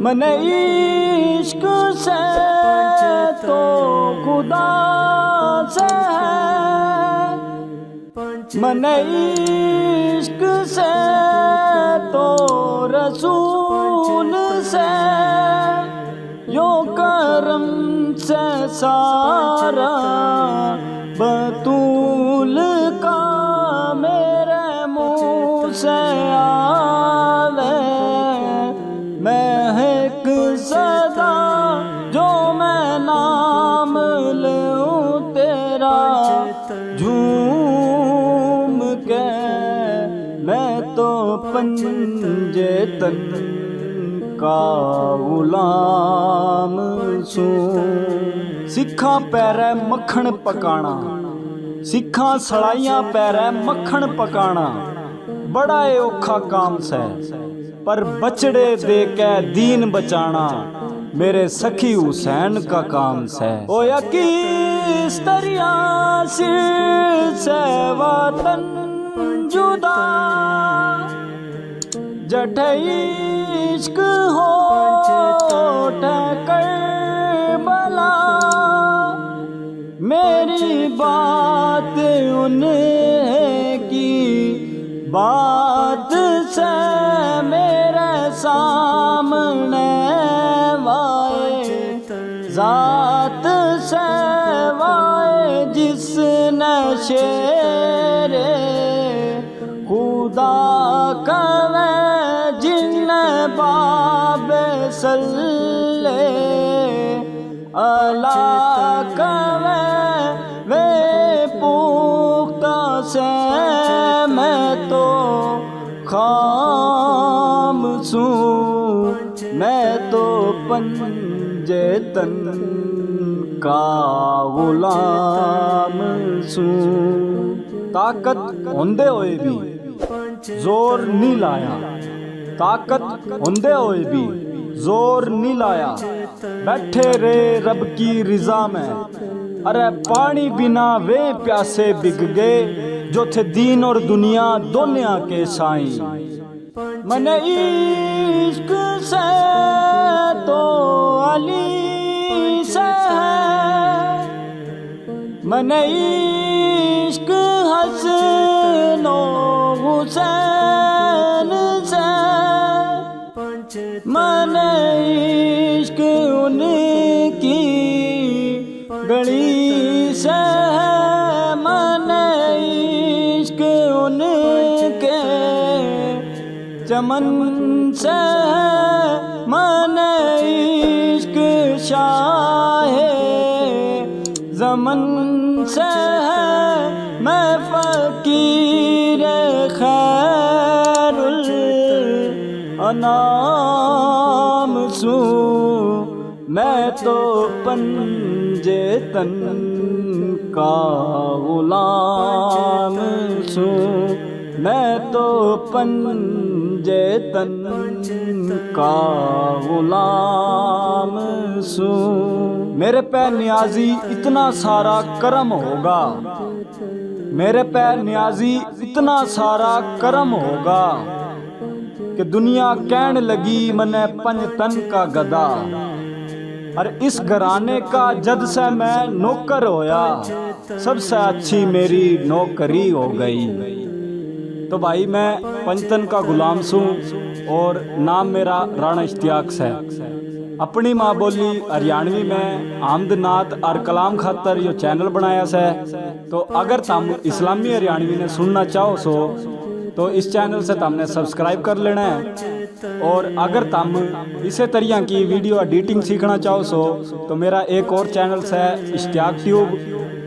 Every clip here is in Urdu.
من عشق سے تو خدا سے ہے، من عشق سے تو رسول سے، یوں کرم سے سارا بطول کا میرے منہ سے آوے مہک صدا، جو میں نام لوں تیرا جھوم کے، میں تو پنجے تن کا غلام سوں۔ سکھاں پیرے مکھن پکانا، سکھاں سڑائیاں پیرے مکھن پکانا، بڑا اوکھا کام سے، پر بچڑے دے کے دین بچانا میرے سخی حسین کا کام سے۔ او یا کس دریا سے وطن جدا، جٹ عشق ہوٹھ کربلا، میری بات ان کی بات سے میرے سامنے وائے ذات سے، وائے جس نے شیر خدا کوے، جن باب صلی اللہ کوے، وے پختہ سے میں تو خام سوں، میں تو پنجے تن کا غلام سوں۔ طاقت ہوندے ہوئے بھی زور نہیں لایا، طاقت ہوندے ہوئے بھی زور نہیں لایا، بیٹھے رہے رب کی رضا میں، ارے پانی بنا وے پیاسے بگ گئے، جو تھے دین اور دنیا دنیا کے سائیں۔ من عشق سے تو علی سے ہے، من عشق حسن و حسین سے، من عشق ان کی گڑی سے ہے، من عشق ان کے چمن سے ہے، من عشق شاہ زمن سے ہے، میں فقیر خیر الانام سوں، میں تو پنجے تن کا غلام سوں، میں تو پنجے تن کا غلام سوں۔ میرے پہ نیازی اتنا سارا کرم ہوگا، میرے پہ نیازی اتنا سارا کرم ہوگا، کہ دنیا کہن لگی منے پنج تن کا گدا، اور اس گھرانے کا جد سے میں نوکر ہویا، سب سے اچھی میری نوکری ہو گئی۔ تو بھائی میں پنجتن کا غلام سوں، اور نام میرا رانا اشتیاق سے، اپنی ماں بولی ہریانوی میں آمد نعت اور کلام خاطر یہ چینل بنایا سے، تو اگر تم اسلامی ہریانوی نے سننا چاہو سو تو اس چینل سے تم نے سبسکرائب کر لینا ہے، اور اگر تم اسی طرح کی ویڈیو ایڈیٹنگ سیکھنا چاہو سو تو میرا ایک اور چینل سے اشتیاق ٹیوب،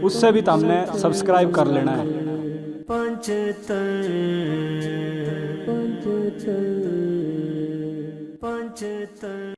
اس سے بھی تم نے سبسکرائب کر لینا ہے۔ پنجتن